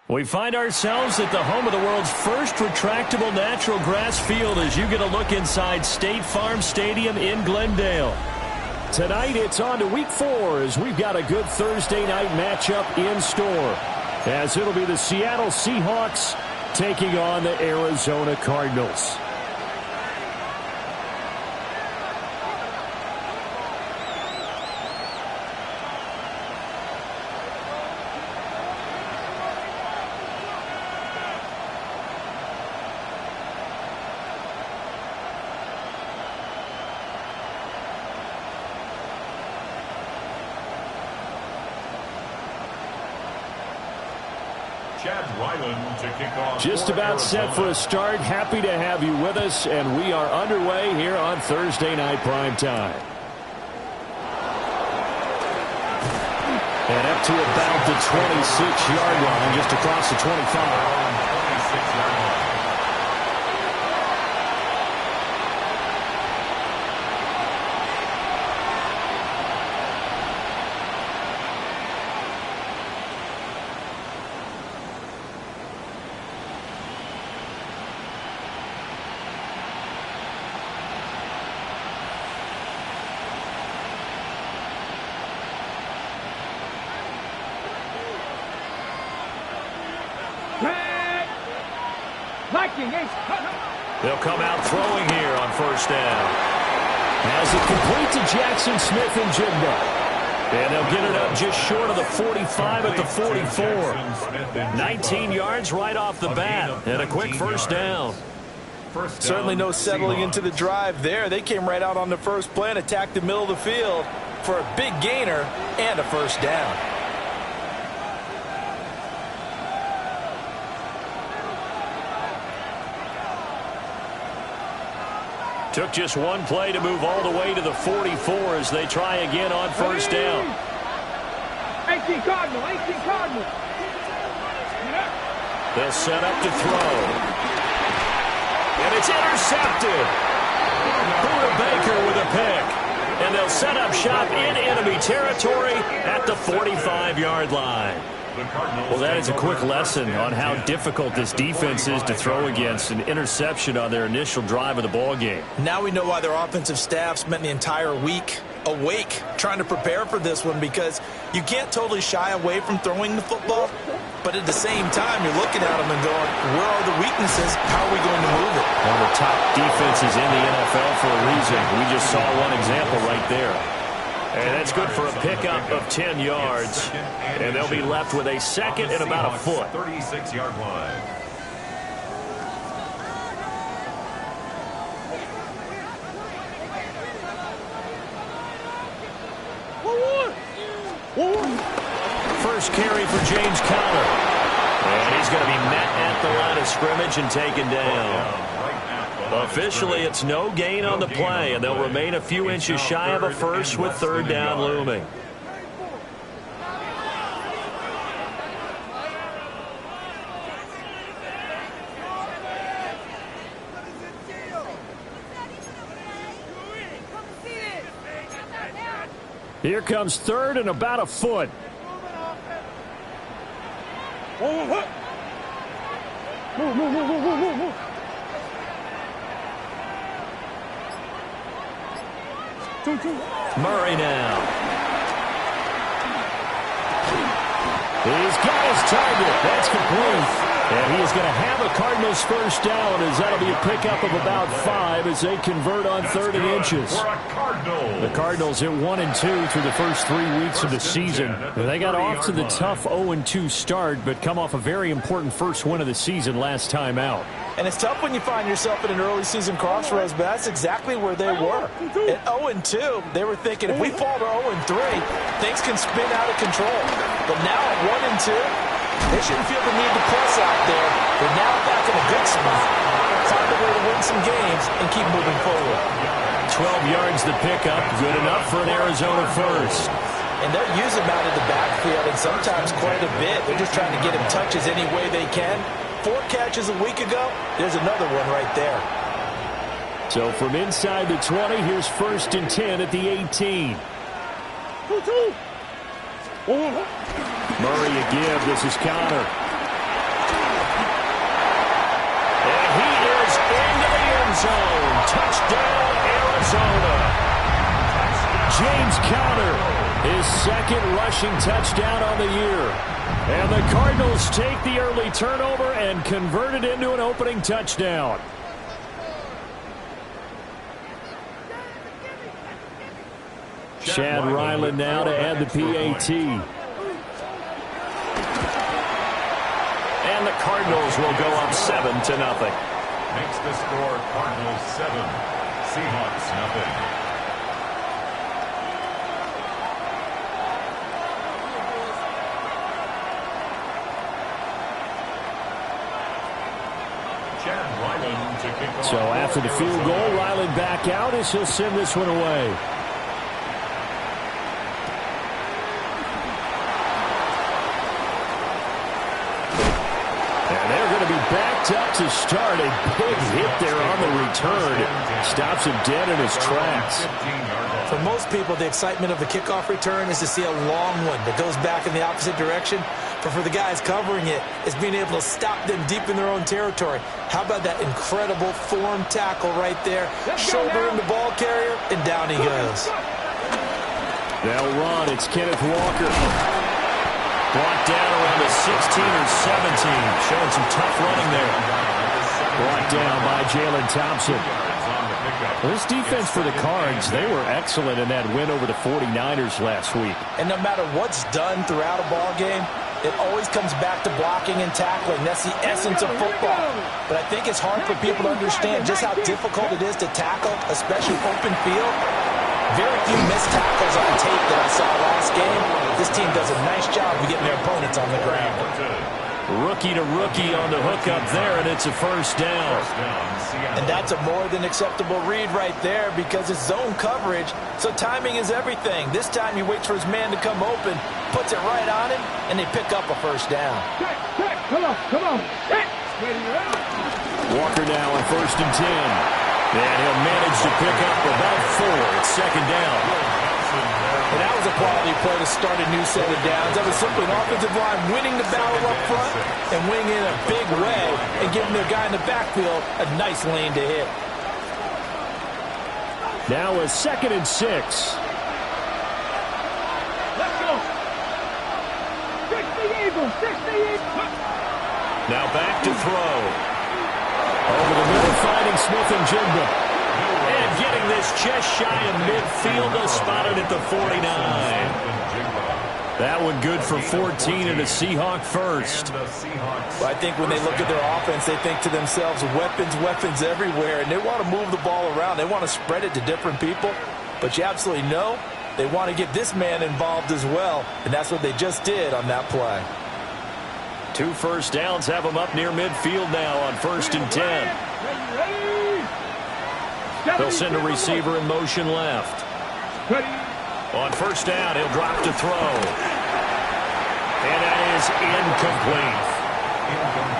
We find ourselves at the home of the world's first retractable natural grass field as you get a look inside State Farm Stadium in Glendale. Tonight it's on to week 4 as we've got a good Thursday night matchup in store. As it'll be the Seattle Seahawks taking on the Arizona Cardinals. Just about set for a start. Happy to have you with us, and we are underway here on Thursday Night Primetime. And up to about the 26-yard line, just across the 25. They'll come out throwing here on first down. As it complete to Jackson Smith and Jigba. And they'll get it up just short of the 45 at the 44. 19 yards right off the bat. And a quick first down. Certainly no settling into the drive there. They came right out on the first play and attacked the middle of the field for a big gainer and a first down. Took just one play to move all the way to the 44 as they try again on first down. 18 Cardinals, 18 Cardinals. They'll set up to throw. And it's intercepted. Buda Baker with a pick. And they'll set up shop in enemy territory at the 45-yard line. Well, that is a quick lesson on how difficult this defense is to throw against. An interception on their initial drive of the ball game. Now we know why their offensive staff spent the entire week awake trying to prepare for this one, because you can't totally shy away from throwing the football, but at the same time you're looking at them and going, where are the weaknesses? How are we going to move it? One of the top defenses in the NFL for a reason. We just saw one example right there. And that's good for a pickup of 10 yards. And they'll be left with a second and about a foot. 36-yard line. First carry for James Conner. And he's going to be met at the line of scrimmage and taken down. Officially, it's no gain on the play, and they'll remain a few inches shy of a first with third down looming. Here comes third and about a foot. Murray now. He's got his target. That's complete. And he is going to have a Cardinals first down, as that'll be a pickup of about 5 as they convert on third and inches. The Cardinals at 1-2 through the first 3 weeks of the season. They got off to the tough 0-2 start, but come off a very important first win of the season last time out. And it's tough when you find yourself in an early season crossroads, but that's exactly where they were. At 0-2, they were thinking, if we fall to 0-3, things can spin out of control. But now at 1-2, they shouldn't feel the need to press out there. They're now back in a good spot. Find a way to win some games and keep moving forward. 12 yards the pickup, good enough for an Arizona first. And they'll use him out of the backfield, and sometimes quite a bit. They're just trying to get him touches any way they can. 4 catches a week ago, there's another one right there. So from inside the 20, here's first and 10 at the 18. Murray a give. This is Conner. Arizona. James Conner, his second rushing touchdown on the year. And the Cardinals take the early turnover and convert it into an opening touchdown. Chad Ryland now to add the PAT. And the Cardinals will go up 7-0. Makes the score Cardinals 7, Seahawks 0. So after the field goal, Ryland back out as he'll send this one away. And they're going to be backed up to start. A big hit there on the return. Stops him dead in his tracks. For most people, the excitement of the kickoff return is to see a long one that goes back in the opposite direction. But for the guys covering it, it's being able to stop them deep in their own territory. How about that incredible form tackle right there? Shouldering the ball carrier, and down he goes. They'll run. It's Kenneth Walker. Brought down around the 16 or 17. Showing some tough running there. Brought down by Jalen Thompson. Well, this defense for the Cards, they were excellent in that win over the 49ers last week. And no matter what's done throughout a ball game, it always comes back to blocking and tackling. That's the essence of football. But I think it's hard for people to understand just how difficult it is to tackle, especially open field. Very few missed tackles on tape that I saw last game. This team does a nice job of getting their opponents on the ground. Rookie to rookie on the hook up there, and it's a first down. And that's a more than acceptable read right there because it's zone coverage, so timing is everything. This time he waits for his man to come open, puts it right on him, and they pick up a first down. Come on. Walker now on 1st and 10. And he'll manage to pick up about 4. It's second down. And that was a quality play to start a new set of downs. That was simply an offensive line winning the battle up front and winning in a big way and giving their guy in the backfield a nice lane to hit. Now a 2nd and 6. Let's go. 60 Eagles. Now back to throw. Over the middle, finding Smith and Jigba. And getting this just shy of midfield, spotted at the 49. That one good for 14 and a Seahawk first. Well, I think when they look at their offense, they think to themselves, weapons everywhere, and they want to move the ball around. They want to spread it to different people, but you absolutely know they want to get this man involved as well, and that's what they just did on that play. 2 first downs have them up near midfield now on 1st and 10. They'll send a receiver in motion left. On 1st down, he'll drop to throw. And that is incomplete.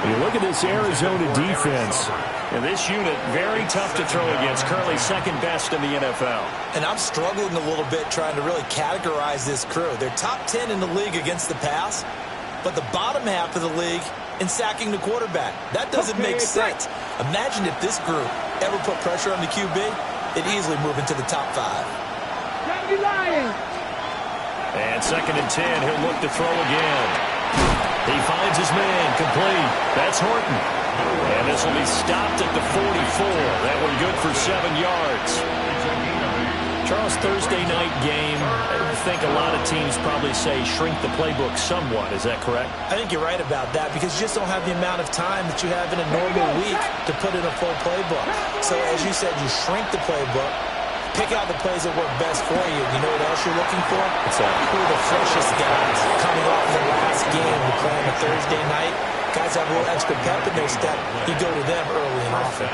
You look at this Arizona defense. And this unit, very tough to throw against. Currently 2nd best in the NFL. And I'm struggling a little bit trying to really categorize this crew. They're top 10 in the league against the pass, but the bottom half of the league in sacking the quarterback. That doesn't make sense. Imagine if this group ever put pressure on the QB, it'd easily move into the top 5. And 2nd and 10, he'll look to throw again. He finds his man, complete. That's Horton. And this will be stopped at the 44. That one good for 7 yards. Charles, Thursday night game, I think a lot of teams probably say shrink the playbook somewhat. Is that correct? I think you're right about that because you just don't have the amount of time that you have in a normal week to put in a full playbook. So as you said, you shrink the playbook, pick out the plays that work best for you. You know what else you're looking for? What's that? Who are the freshest guys coming off the last game to play on a Thursday night? Guys have a little extra pep in their step. You go to them early and often.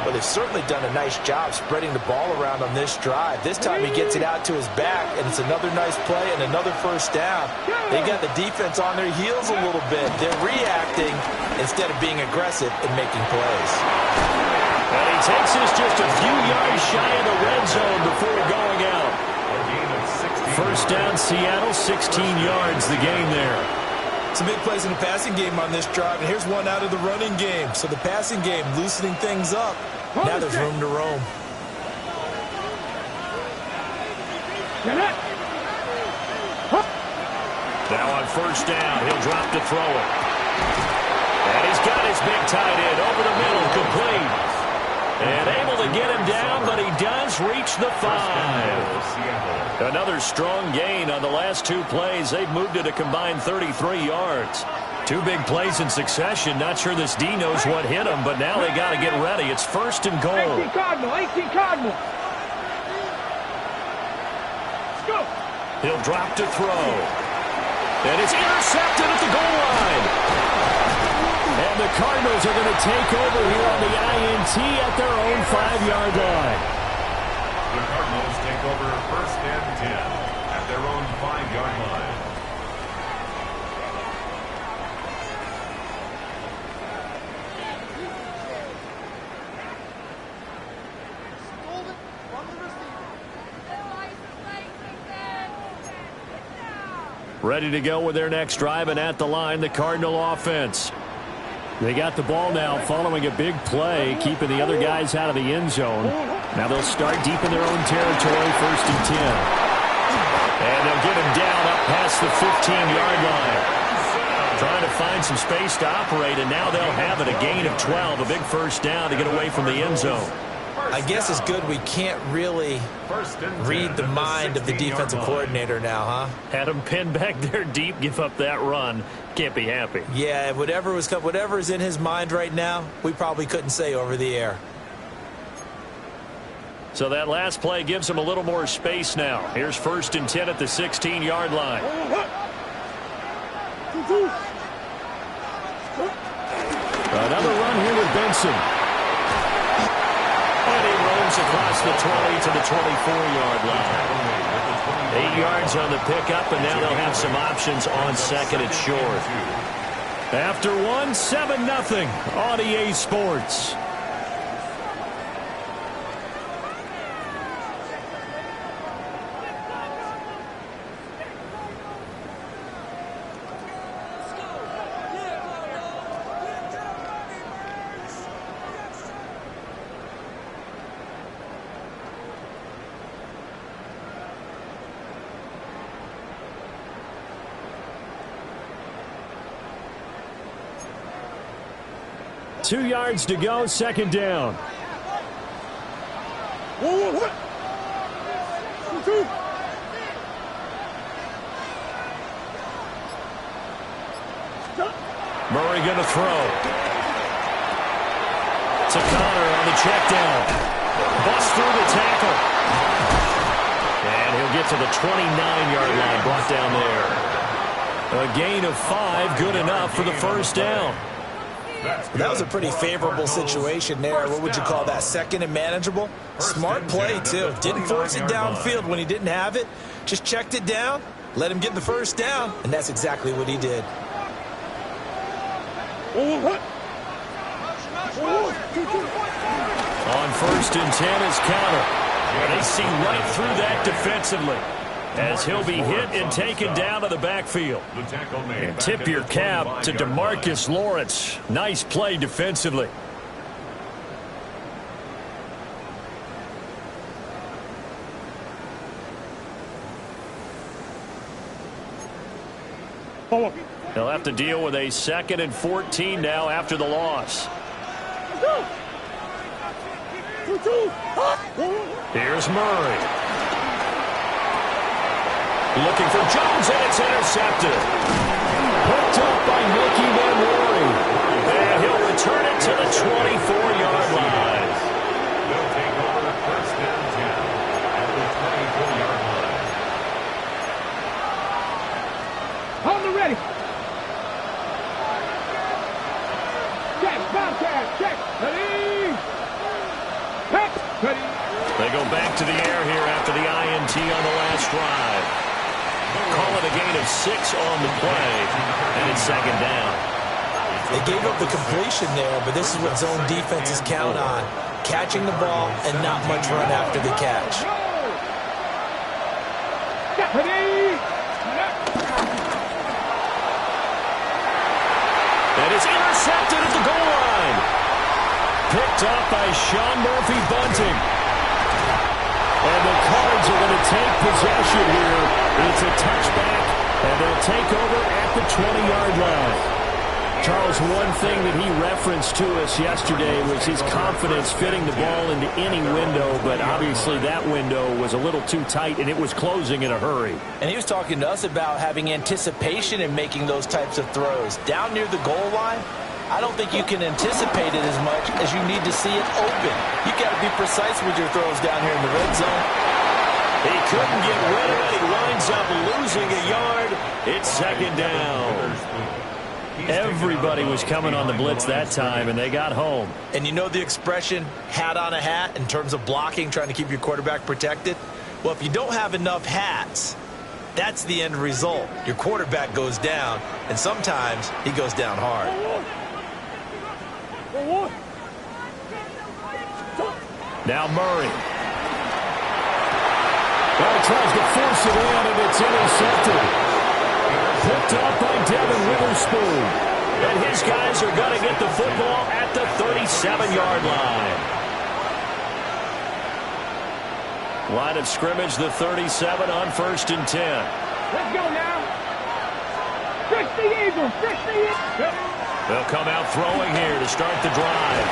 But they've certainly done a nice job spreading the ball around on this drive. This time he gets it out to his back, and it's another nice play and another first down. They got the defense on their heels a little bit. They're reacting instead of being aggressive and making plays. And he takes this just a few yards shy of the red zone before going out. First down, Seattle, 16 yards the game there. Some big plays in the passing game on this drive, and here's one out of the running game. So the passing game loosening things up. Now there's room to roam. Now on first down, he'll drop to throw it. And he's got his big tight end over the middle, complete. And able to get him down, but he does reach the 5. Another strong gain on the last 2 plays. They've moved it a combined 33 yards. 2 big plays in succession. Not sure this D knows what hit him, but now they got to get ready. It's first and goal. 18 Cardinal, 18 Cardinal. Let's go. He'll drop to throw. And it's intercepted at the goal line. And the Cardinals are going to take over here on the INT at their own 5-yard line. The Cardinals take over first and 10 at their own 5-yard line. Ready to go with their next drive, and at the line, the Cardinal offense. They got the ball now following a big play, keeping the other guys out of the end zone. Now they'll start deep in their own territory, first and 10. And they'll get him down up past the 15-yard line. Trying to find some space to operate, and now they'll have it, a gain of 12, a big first down to get away from the end zone. I guess it's good we can't really read the mind of the defensive coordinator now, huh? Had him pinned back there deep, give up that run. Can't be happy. Yeah, whatever is in his mind right now, we probably couldn't say over the air. So that last play gives him a little more space now. Here's first and 10 at the 16-yard line. Another run here with Benson. And he roams across the 20 to the 24-yard line. 8 yards on the pickup, and now they'll have some options on second and short. After one, 7-0 on EA Sports. Two yards to go, second down. Murray going to throw. To Connor on the check down. Bust through the tackle. And he'll get to the 29-yard line, brought down there. A gain of 5, good enough for the first down. That was a pretty favorable situation there. What would you call that? Second and manageable? Smart play, too. Didn't force it downfield when he didn't have it. Just checked it down, let him get the first down, and that's exactly what he did. On first and 10 is Connor. They see right through that defensively, as he'll be hit and taken down to the backfield. And tip your cap to DeMarcus Lawrence. Nice play defensively. They'll have to deal with a 2nd and 14 now after the loss. Here's Murray. Looking for Jones, and it's intercepted. Picked up by Mickey Manwari. And he'll return it to the 24-yard line. They'll take over first and 10 at the 24-yard line. Hold it ready. Check, Bobcat, check. Ready. Check, ready. They go back to the air here after the INT on the last drive. Call it a gain of 6 on the play, and it's second down. They gave up the completion there, but this is what zone defenses count on. Catching the ball and not much run after the catch. And it's intercepted at the goal line. Picked up by Sean Murphy-Bunting. And And the Cards are going to take possession here. It's a touchback, and they'll take over at the 20-yard line. Charles, one thing that he referenced to us yesterday was his confidence fitting the ball into any window, but obviously that window was a little too tight, and it was closing in a hurry. And he was talking to us about having anticipation in making those types of throws. Down near the goal line, I don't think you can anticipate it as much as you need to see it open. You got to be precise with your throws down here in the red zone. He couldn't get rid of it. He winds up losing a yard. It's second down. Everybody was coming on the blitz that time, and they got home. And you know the expression, hat on a hat, in terms of blocking, trying to keep your quarterback protected? Well, if you don't have enough hats, that's the end result. Your quarterback goes down, and sometimes he goes down hard. Now Murray. Well, he tries to force it in, and it's intercepted. Picked up by Devin Witherspoon. And his guys are going to get the football at the 37-yard line. Line of scrimmage, the 37 on 1st and 10. Let's go now. Fix the Eagles. Fix the Eagles. They'll come out throwing here to start the drive.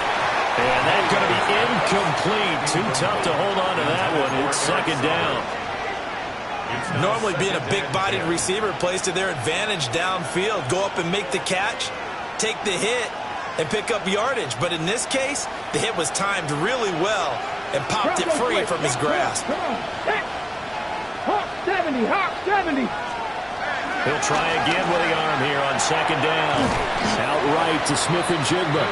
And that's going to be incomplete. Too tough to hold on to that one. It's second down. Normally being a big-bodied receiver plays to their advantage downfield. Go up and make the catch, take the hit, and pick up yardage. But in this case, the hit was timed really well and popped it free from his grasp. Hawk 70, Hawk 70. He'll try again with the arm here on second down. Outright to Smith and Jigba.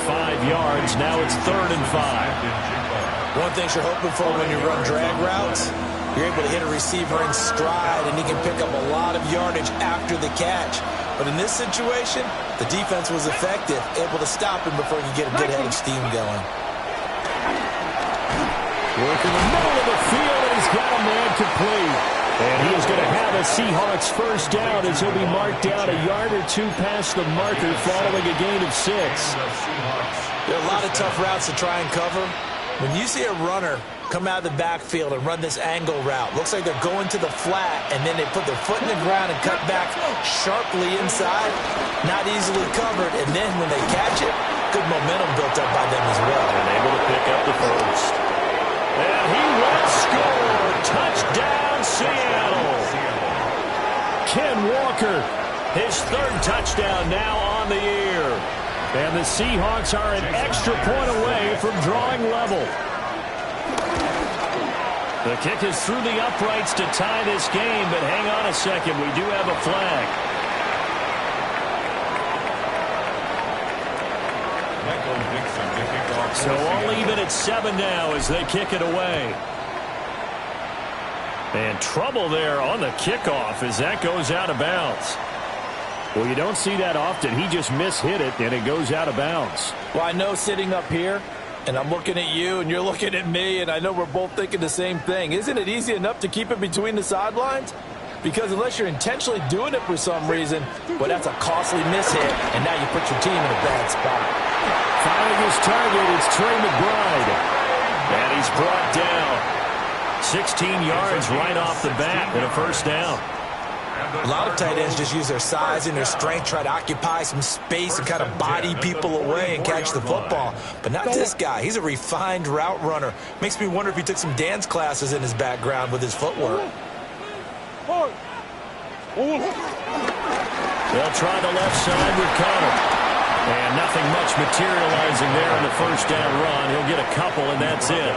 5 yards. Now it's 3rd and 5. One thing you're hoping for when you run drag routes, you're able to hit a receiver in stride, and he can pick up a lot of yardage after the catch. But in this situation, the defense was effective, able to stop him before he could get a good head of steam going. Work in the middle of the field, and he's got a man complete. And he is going to have a Seahawks first down as he'll be marked down a yard or two past the marker following a gain of 6. There are a lot of tough routes to try and cover. When you see a runner come out of the backfield and run this angle route, looks like they're going to the flat, and then they put their foot in the ground and cut back sharply inside, not easily covered, and then when they catch it, good momentum built up by them as well. And able to pick up the first. And he will score. Touchdown, Seattle. Ken Walker, his 3rd touchdown now on the year. And the Seahawks are an extra point away from drawing level. The kick is through the uprights to tie this game, but hang on a second. We do have a flag. So all even at 7 now as they kick it away. And trouble there on the kickoff as that goes out of bounds. Well, you don't see that often. He just mishit it, and it goes out of bounds. Well, I know sitting up here, and I'm looking at you, and you're looking at me, and I know we're both thinking the same thing. Isn't it easy enough to keep it between the sidelines? Because unless you're intentionally doing it for some reason, well, that's a costly mishit, and now you put your team in a bad spot. Finding his target, it's Trey McBride. And he's brought down. 16 yards right off the bat and a first down. A lot of tight ends just use their size and their strength, try to occupy some space and kind of body people away and catch the football. But not this guy. He's a refined route runner. Makes me wonder if he took some dance classes in his background with his footwork. They'll try the left side with Connor. And nothing much materializing there in the first down run. He'll get a couple, and that's it.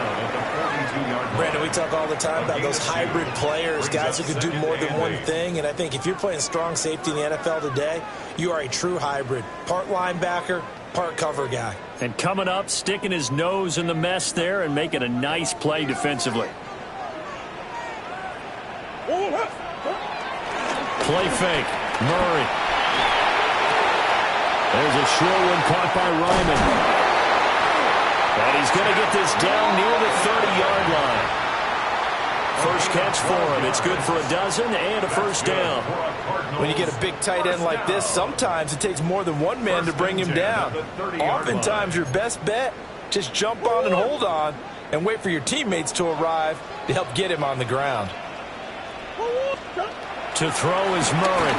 Brandon, we talk all the time about those hybrid players, guys who can do more than one thing. And I think if you're playing strong safety in the NFL today, you are a true hybrid. Part linebacker, part cover guy. And coming up, sticking his nose in the mess there and making a nice play defensively. Play fake. Murray. There's a short one caught by Ryman. And he's going to get this down near the 30-yard line. First catch for him. It's good for a dozen and a first down. When you get a big tight end like this, sometimes it takes more than one man to bring him down. Oftentimes your best bet, just jump on and hold on and wait for your teammates to arrive to help get him on the ground. To throw is Murray.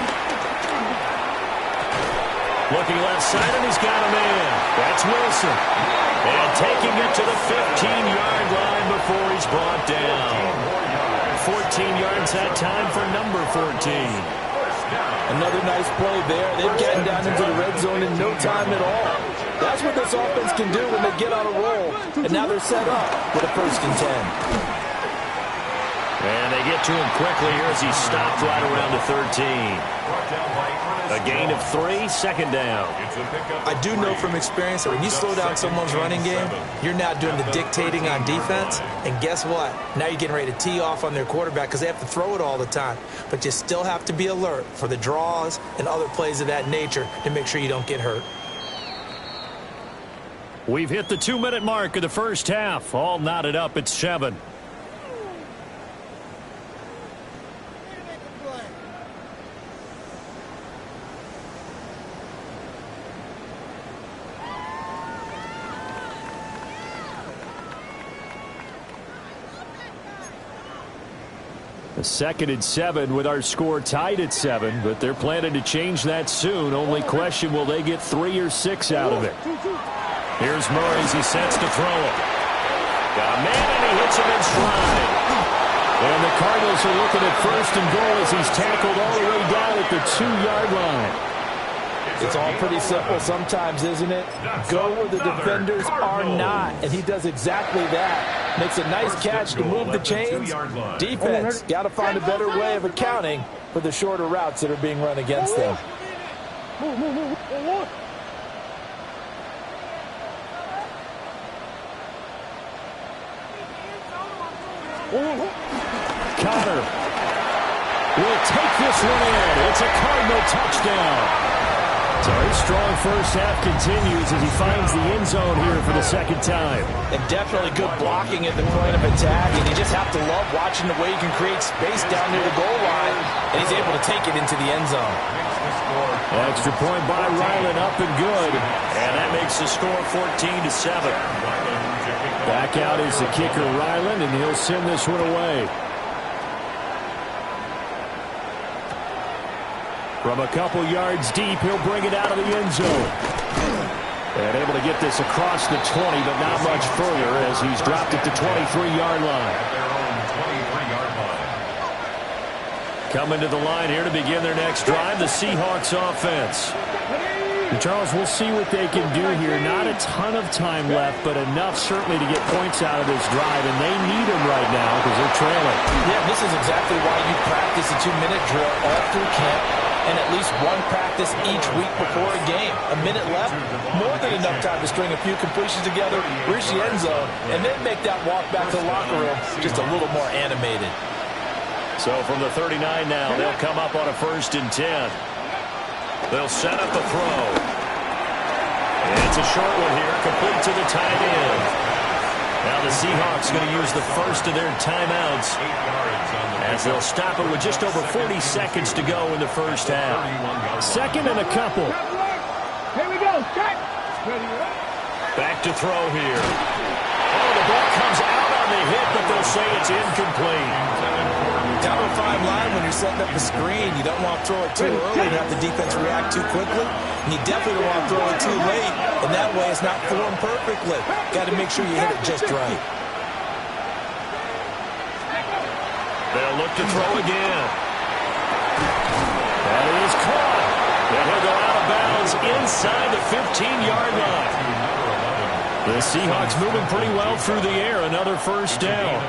Looking left side, and he's got a man. That's Wilson. And taking it to the 15-yard line before he's brought down. 14 yards that time for number 14. Another nice play there. They've gotten down into the red zone in no time at all. That's what this offense can do when they get on a roll. And now they're set up with a 1st and 10. And they get to him quickly here as he stopped right around the 13. A gain of 3, 2nd down. I do know from experience that when you slow down someone's running game, you're now doing the dictating on defense. And guess what? Now you're getting ready to tee off on their quarterback because they have to throw it all the time. But you still have to be alert for the draws and other plays of that nature to make sure you don't get hurt. We've hit the 2-minute mark of the first half. All knotted up at 7. A 2nd and 7 with our score tied at 7, but they're planning to change that soon. Only question, will they get 3 or 6 out of it? Here's Murray as he sets to throw it. Got a man, and he hits him in stride. And the Cardinals are looking at 1st and goal as he's tackled all the way down at the 2-yard line. It's all pretty simple sometimes, isn't it? Go where the defenders are not, and he does exactly that. Makes a nice catch to move the chains. Defense got to find a better way of accounting for the shorter routes that are being run against them. Connor will take this one in. It's a Cardinal touchdown. So his strong first half continues as he finds the end zone here for the 2nd time. And definitely good blocking at the point of attack, and you just have to love watching the way he can create space down near the goal line, and he's able to take it into the end zone. Extra point by Ryland, up and good, and that makes the score 14-7. Back out is the kicker Ryland, and he'll send this one away. From a couple yards deep, he'll bring it out of the end zone. And able to get this across the 20, but not much further as he's dropped it to 23-yard line. Coming to the line here to begin their next drive, the Seahawks offense. And Charles, we'll see what they can do here. Not a ton of time left, but enough certainly to get points out of this drive, and they need them right now because they're trailing. Yeah, this is exactly why you practice a 2-minute drill all through camp, and at least one practice each week before a game. A minute left, more than enough time to string a few completions together, reach the end zone, and then make that walk back to the locker room just a little more animated. So from the 39 now, they'll come up on a 1st and 10. They'll set up a throw. It's a short one here, complete to the tight end. Now the Seahawks going to use the first of their timeouts as they'll stop it with just over 40 seconds to go in the first half. 2nd and a couple. Here we go. Back to throw here. Oh, the ball comes out on the hit, but they'll say it's incomplete. Down the 5 line when you're setting up the screen, you don't want to throw it too early and have the defense react too quickly. And you definitely don't want to throw it too late, and that way it's not formed perfectly. Got to make sure you hit it just right. They'll look to throw again. And it is caught. And he'll go out of bounds inside the 15-yard line. The Seahawks moving pretty well through the air. Another 1st down.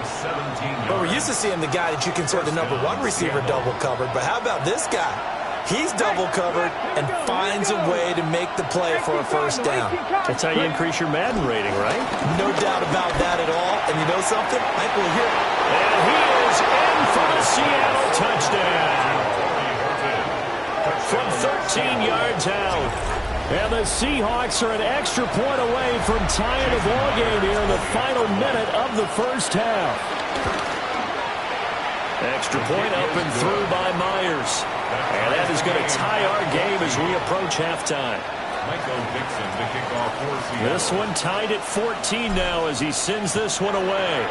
Well, we're used to seeing the guy that you consider the #1 receiver double covered, but how about this guy? He's double covered and finds a way to make the play for a 1st down. That's how you increase your Madden rating, right? No doubt about that at all. And you know something? I think we'll hear it. And he is in for the Seattle touchdown. From 13 yards out. And the Seahawks are an extra point away from tying the ball game here in the final minute of the first half. Extra point up and through by Myers. And that is going to tie our game as we approach halftime. This one tied at 14 now as he sends this one away.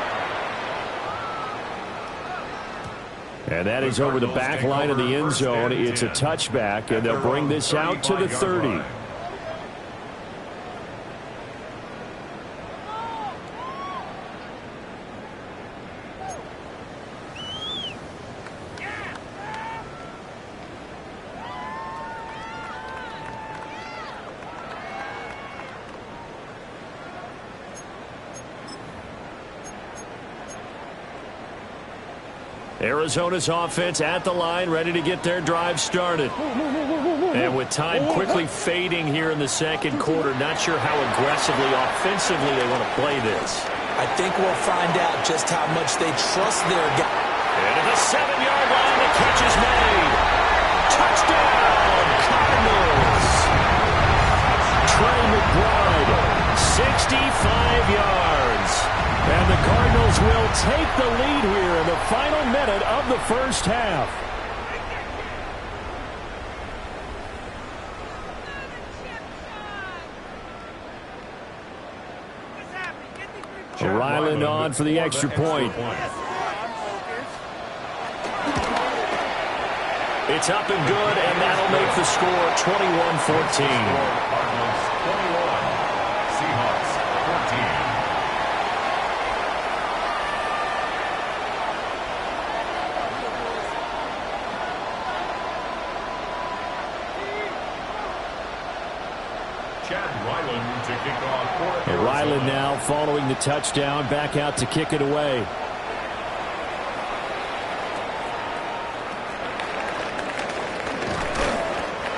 And that is over the back line of the end zone. It's a touchback, and they'll bring this out to the 30. Arizona's offense at the line, ready to get their drive started. And with time quickly fading here in the second quarter, not sure how aggressively, offensively they want to play this. I think we'll find out just how much they trust their guy. And at the 7-yard line, the catch is made. Touchdown, Cardinals. Trey McBride, 65 yards. And the Cardinals will take the lead here in the final minute of the first half. Ryland on for the extra point. It's up and good, and that'll make the score 21-14. Cardinals 21, Seahawks 14. And Ryland now following the touchdown, back out to kick it away.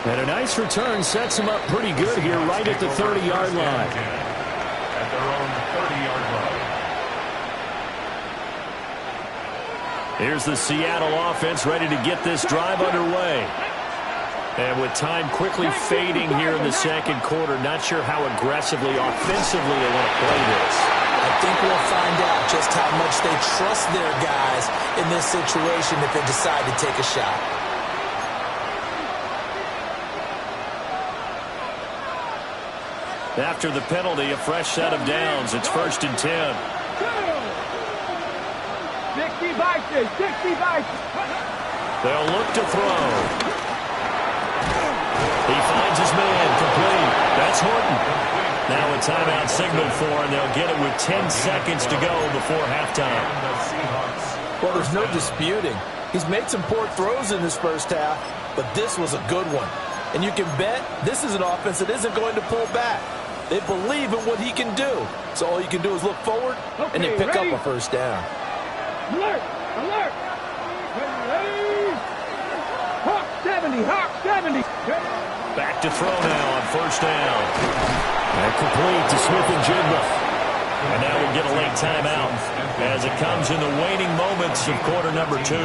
And a nice return sets him up pretty good here right at the 30-yard line. At their own 30-yard line. Here's the Seattle offense ready to get this drive underway. And with time quickly fading here in the second quarter, not sure how aggressively, offensively they want to play this. I think we'll find out just how much they trust their guys in this situation if they decide to take a shot. After the penalty, a fresh set of downs. It's 1st and 10. 60 Vikings, 60 Vikings. They'll look to throw. He finds his man, complete. That's Horton. Now a timeout signal for, and they'll get it with 10 seconds to go before halftime. Well, there's no disputing. He's made some poor throws in this first half, but this was a good one. And you can bet this is an offense that isn't going to pull back. They believe in what he can do. So all you can do is look forward and then pick up a first down. Alert! Alert! Ready! Hawk 70! Hawk 70! Back to throw now on first down. And complete to Smith and Jigba. And now we'll get a late timeout as it comes in the waning moments of quarter number 2.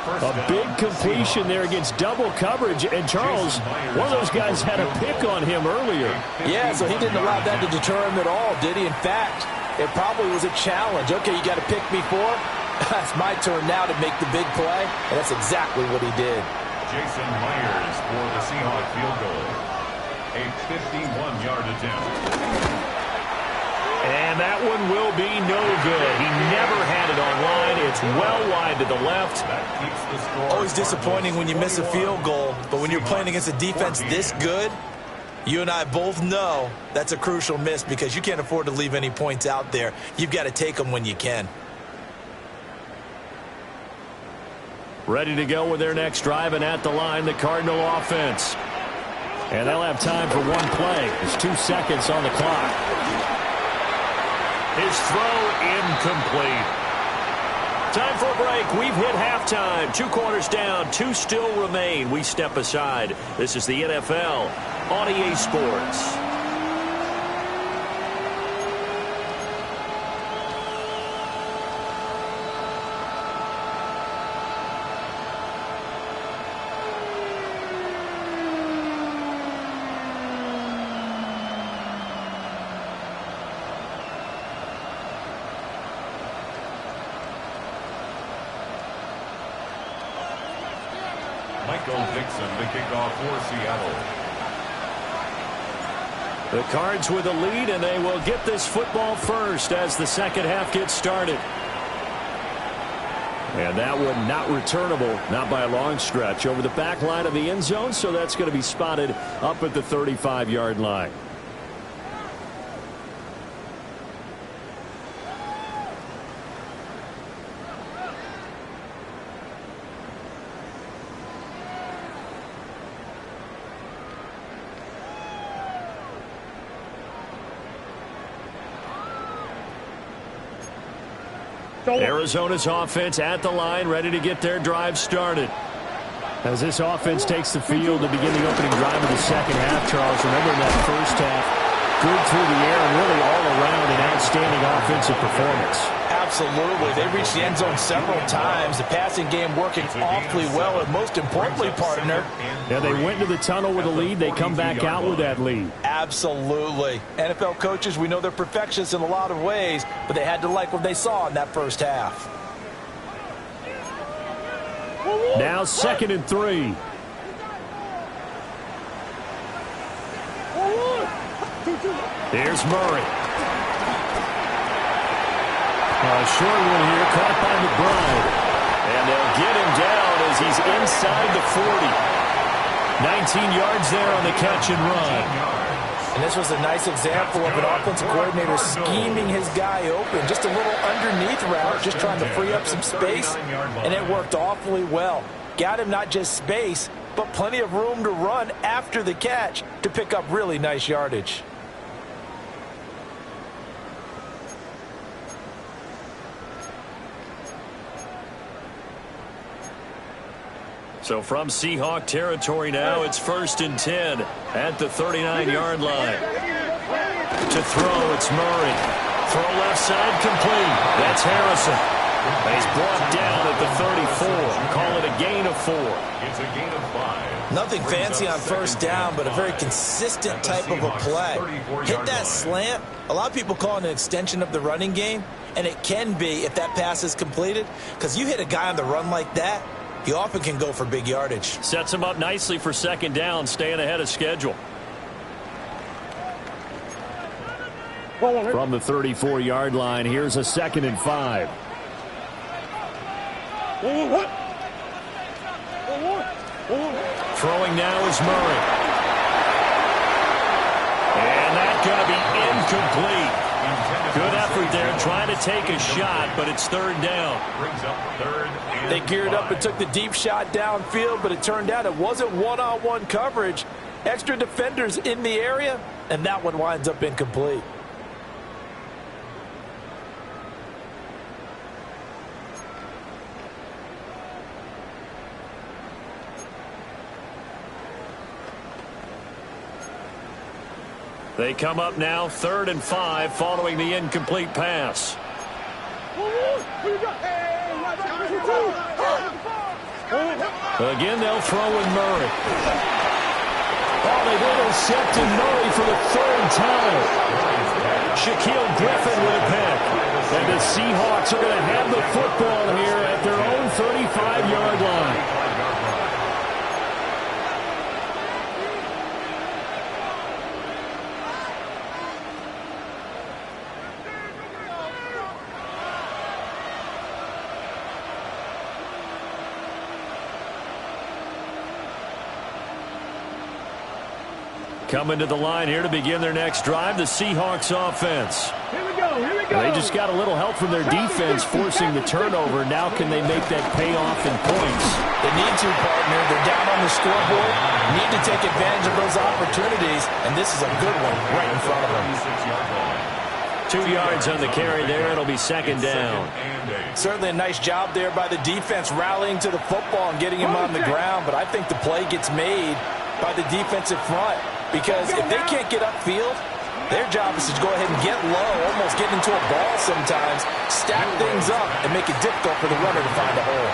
A big completion there against double coverage. And Charles, one of those guys had a pick on him earlier. Yeah, so he didn't allow that to deter him at all, did he? In fact, it probably was a challenge. Okay, you got to pick me for? It's my turn now to make the big play. And that's exactly what he did. Jason Myers for the Seahawks field goal. A 51-yard attempt. And that one will be no good. He never had it on line. It's well wide to the left. Always disappointing when you miss a field goal, but when you're playing against a defense this good, you and I both know that's a crucial miss because you can't afford to leave any points out there. You've got to take them when you can. Ready to go with their next drive, and at the line, the Cardinal offense. And they'll have time for one play. There's 2 seconds on the clock. His throw incomplete. Time for a break. We've hit halftime. 2 quarters down. 2 still remain. We step aside. This is the NFL on EA Sports. Michael Dixon, the kickoff for Seattle. The Cards with a lead, and they will get this football first as the second half gets started. And that one not returnable, not by a long stretch, over the back line of the end zone, so that's going to be spotted up at the 35-yard line. Arizona's offense at the line, ready to get their drive started. As this offense takes the field to begin the opening drive of the second half, Charles, remember in that first half, good through the air and really all around an outstanding offensive performance. Absolutely. They reached the end zone several times. The passing game working awfully well, and most importantly, partner. Yeah, they went to the tunnel with a lead. They come back out with that lead. Absolutely. NFL coaches, we know they're perfectionists in a lot of ways, but they had to like what they saw in that first half. Now 2nd and 3. Here's Murray. A short one here, caught by McBride. And they'll get him down as he's inside the 40. 19 yards there on the catch and run. And this was a nice example of an offensive coordinator scheming his guy open. Just a little underneath route, just trying to free up some space, and it worked awfully well. Got him not just space, but plenty of room to run after the catch to pick up really nice yardage. So from Seahawk territory now, it's 1st and 10 at the 39-yard line. To throw, it's Murray. Throw left side, complete. That's Harrison. He's brought down at the 34. Call it a gain of 4. It's a gain of 5. Nothing fancy on first down, but a very consistent type of a play. Hit that slant. A lot of people call it an extension of the running game, and it can be if that pass is completed, because you hit a guy on the run like that, he often can go for big yardage. Sets him up nicely for 2nd down, staying ahead of schedule. From the 34-yard line, here's a 2nd and 5. Throwing now is Murray. And that's going to be incomplete. Good effort there, trying to take a shot, but it's 3rd down. They geared up and took the deep shot downfield, but it turned out it wasn't one-on-one coverage. Extra defenders in the area, and that one winds up incomplete. They come up now 3rd and 5 following the incomplete pass. Again, they'll throw in Murray. Oh, they've intercepted Murray for the 3rd time. Shaquille Griffin with a pick. And the Seahawks are going to have the football here at their own 35-yard line. Coming to the line here to begin their next drive, the Seahawks offense. Here we go, here we go. They just got a little help from their defense forcing the turnover. Now can they make that payoff in points? They need to, partner. They're down on the scoreboard. Need to take advantage of those opportunities, and this is a good one right in front of them. 2 yards on the carry there. It'll be 2nd down. Certainly a nice job there by the defense rallying to the football and getting him on the ground, but I think the play gets made by the defensive front. Because if they can't get upfield, their job is to go ahead and get low, almost get into a ball sometimes, stack things up, and make it difficult for the runner to find a hole.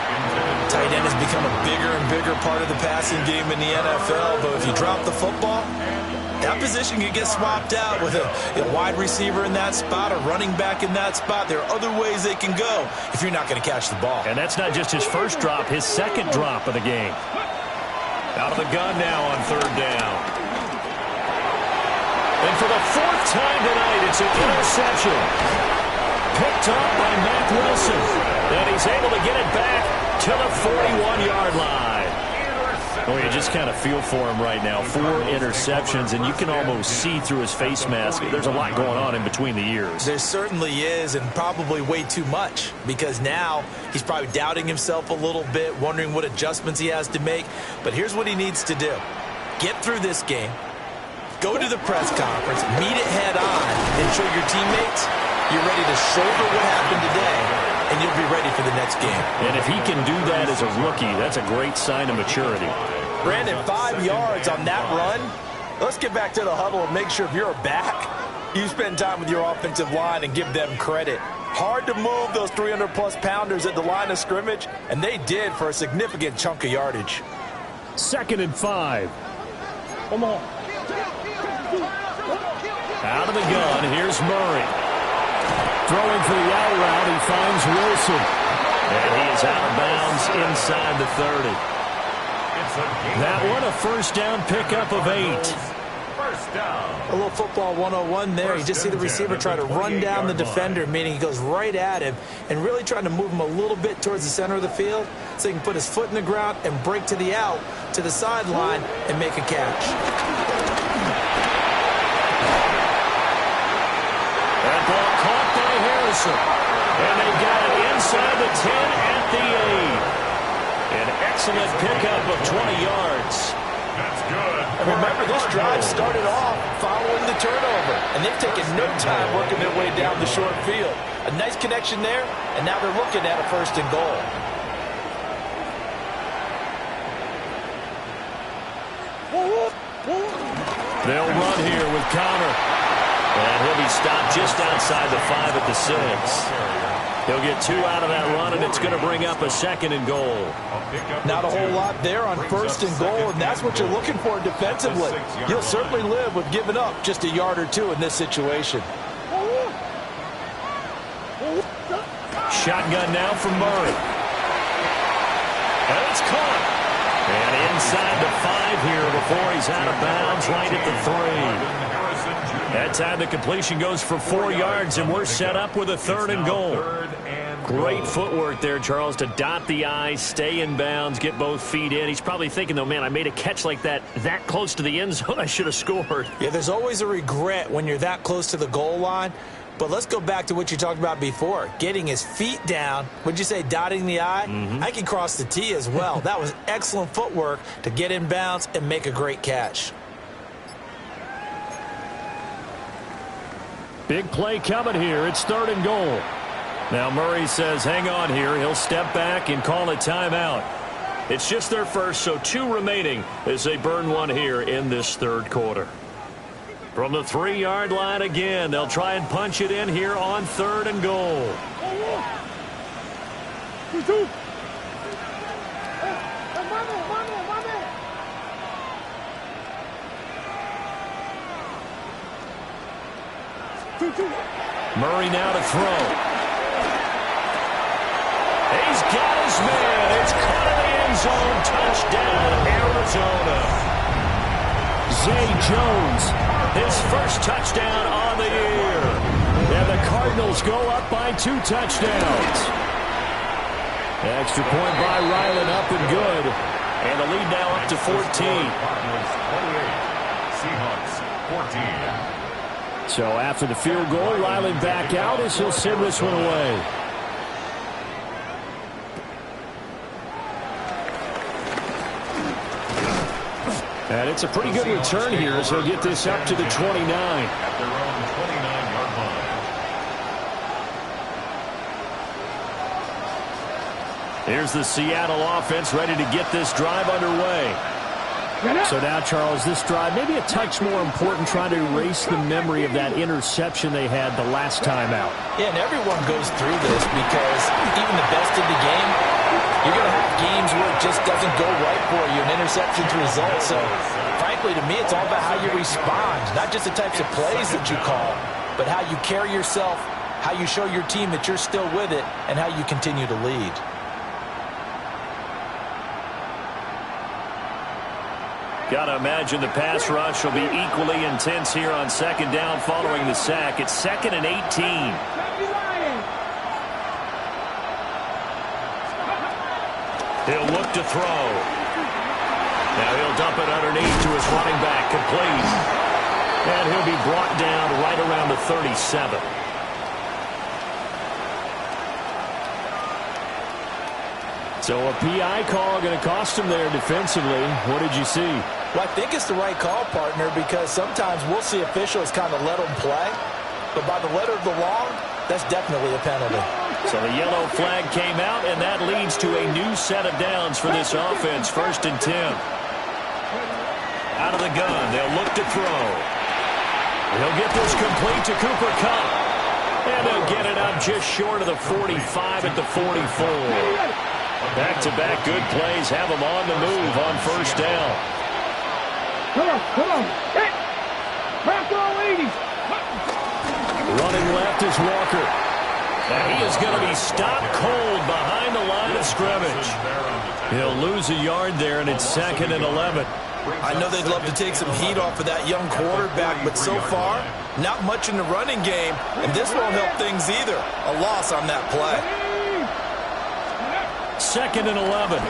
Tight end has become a bigger and bigger part of the passing game in the NFL, but if you drop the football, that position can get swapped out with a wide receiver in that spot, a running back in that spot. There are other ways they can go if you're not going to catch the ball. And that's not just his first drop, his 2nd drop of the game. Out of the gun now on 3rd down. And for the fourth time tonight, it's an interception. Picked up by Mack Wilson. And he's able to get it back to the 41-yard line. Oh, you just kind of feel for him right now. 4 interceptions, and you can almost see through his face mask. There's a lot going on in between the ears. There certainly is, and probably way too much, because now he's probably doubting himself a little bit, wondering what adjustments he has to make. But here's what he needs to do. Get through this game, go to the press conference, meet it head on, and show your teammates you're ready to shoulder what happened today, and you'll be ready for the next game. And if he can do that as a rookie, that's a great sign of maturity. Brandon, 5 yards on that run. Let's get back to the huddle and make sure if you're back, you spend time with your offensive line and give them credit. Hard to move those 300-plus pounders at the line of scrimmage, and they did for a significant chunk of yardage. 2nd and 5. Come on. Out of the gun, here's Murray. Throwing for the out route, he finds Wilson. And he is out of bounds inside the 30. That one, a first down pickup of 8. First down. A little football 101 there. You just see the receiver try to run down the defender, meaning he goes right at him and really trying to move him a little bit towards the center of the field so he can put his foot in the ground and break to the out, to the sideline, and make a catch. That ball caught by Harrison. And they got it inside the 10 at the 8. An excellent pickup of 20 yards. That's good. And remember, this drive started off following the turnover, and they've taken no time working their way down the short field. A nice connection there, and now they're looking at a 1st and goal. They'll run here with Connor. And he'll be stopped just outside the 5 at the 6. He'll get 2 out of that run, and it's going to bring up a 2nd and goal. Not a whole lot there on 1st and goal, and that's what you're looking for defensively. You'll certainly live with giving up just a yard or 2 in this situation. Shotgun now from Murray. And it's caught. And inside the 5 here before he's out of bounds, right at the 3. That time the completion goes for 4 yards, and we're set up with a 3rd and goal. Great footwork there, Charles, to dot the I, stay in bounds, get both feet in. He's probably thinking, though, man, I made a catch like that close to the end zone. I should have scored. Yeah, there's always a regret when you're that close to the goal line. But let's go back to what you talked about before, getting his feet down. Would you say dotting the I? I can cross the T as well. That was excellent footwork to get in bounds and make a great catch. Big play coming here. It's 3rd and goal. Now Murray says, hang on here. He'll step back and call a timeout. It's just their first, so 2 remaining as they burn 1 here in this 3rd quarter. From the 3-yard line again, they'll try and punch it in here on 3rd and goal. Murray now to throw. He's got his man. It's caught in the end zone. Touchdown, Arizona. Zay Jones, his first touchdown on the year. And the Cardinals go up by 2 touchdowns. Extra point by Ryland, up and good. And the lead now up to 14. Seahawks 14. So after the field goal, Ryland back out as he'll send this one away. And it's a pretty good return here as he'll get this up to the 29. At their own 29-yard line. Here's the Seattle offense ready to get this drive underway. So now, Charles, this drive maybe a touch more important, trying to erase the memory of that interception they had the last time out. Yeah, and everyone goes through this because even the best in the game, you're going to have games where it just doesn't go right for you, and interceptions result. So, frankly, to me, it's all about how you respond, not just the types of plays that you call, but how you carry yourself, how you show your team that you're still with it, and how you continue to lead. Got to imagine the pass rush will be equally intense here on second down following the sack. It's 2nd and 18. He'll look to throw. Now he'll dump it underneath to his running back, complete. And he'll be brought down right around the 37. So a PI call going to cost him there defensively. What did you see? Well, I think it's the right call, partner, because sometimes we'll see officials kind of let them play. But by the letter of the law, that's definitely a penalty. So the yellow flag came out, and that leads to a new set of downs for this offense. 1st and 10. Out of the gun, they'll look to throw. He'll get this complete to Cooper Kupp. And they'll get it up just short of the 45 at the 44. Back-to-back good plays have them on the move on 1st down. Come on. Hit. Back row 80. Running left is Walker. And he is going to be stopped cold behind the line of scrimmage. He'll lose a yard there, and it's 2nd and 11. I know they'd love to take some heat off of that young quarterback, but so far, not much in the running game, and this won't help things either. A loss on that play. 2nd and 11.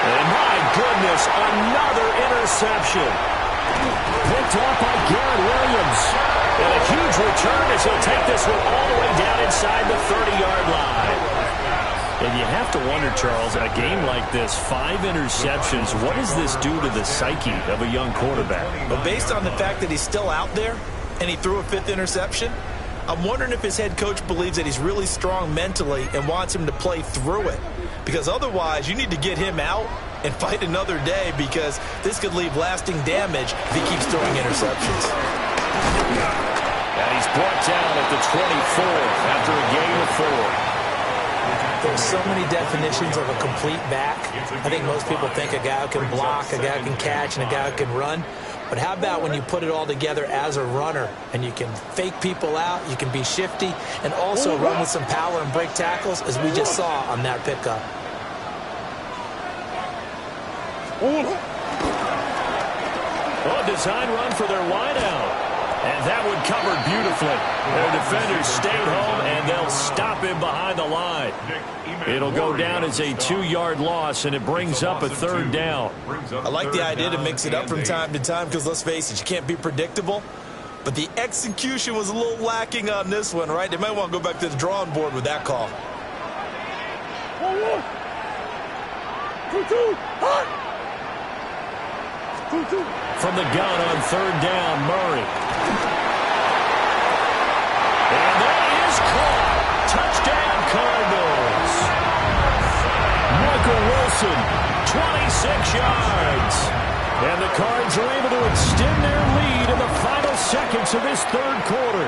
And my goodness, another interception. Picked off by Garrett Williams. And a huge return as he'll take this one all the way down inside the 30-yard line. And you have to wonder, Charles, in a game like this, 5 interceptions, what does this do to the psyche of a young quarterback? But based on the fact that he's still out there and he threw a 5th interception, I'm wondering if his head coach believes that he's really strong mentally and wants him to play through it. Because otherwise, you need to get him out and fight another day, because this could leave lasting damage if he keeps throwing interceptions. And he's brought down at the 24 after a gain of 4. There's so many definitions of a complete back. I think most people think a guy who can block, a guy who can catch, and a guy who can run. But how about when you put it all together as a runner, and you can fake people out, you can be shifty, and also run with some power and break tackles, as we just saw on that pickup. Oh, design run for their wideout. And that one covered beautifully. Their defenders stayed home, and they'll stop him behind the line. It'll go down as a 2-yard loss, and it brings up a 3rd down. I like the idea to mix it up from time to time, because let's face it, you can't be predictable. But the execution was a little lacking on this one, right? They might want to go back to the drawing board with that call. 2-2. From the gun on 3rd down, Murray. And that is caught. Touchdown, Cardinals. Michael Wilson, 26 yards. And the Cards are able to extend their lead in the final seconds of this 3rd quarter.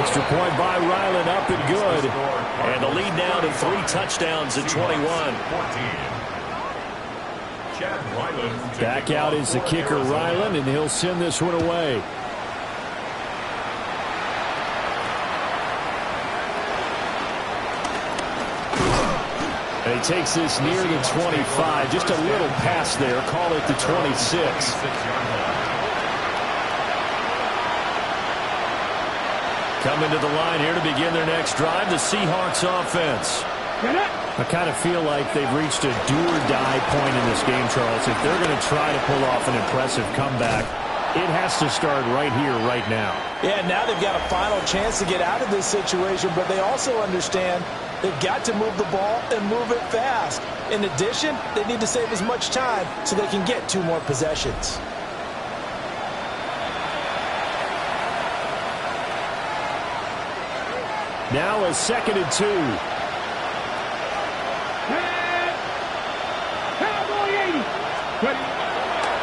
Extra point by Ryland, up and good. And the lead now to 3 touchdowns at 21. Back out is the kicker, Ryland, and he'll send this one away. And he takes this near the 25. Just a little pass there. Call it the 26. Coming to the line here to begin their next drive, the Seahawks offense. I kind of feel like they've reached a do-or-die point in this game, Charles. If they're going to try to pull off an impressive comeback, it has to start right here, right now. Yeah, now they've got a final chance to get out of this situation, but they also understand they've got to move the ball and move it fast. In addition, they need to save as much time so they can get 2 more possessions. Now a 2nd and 2.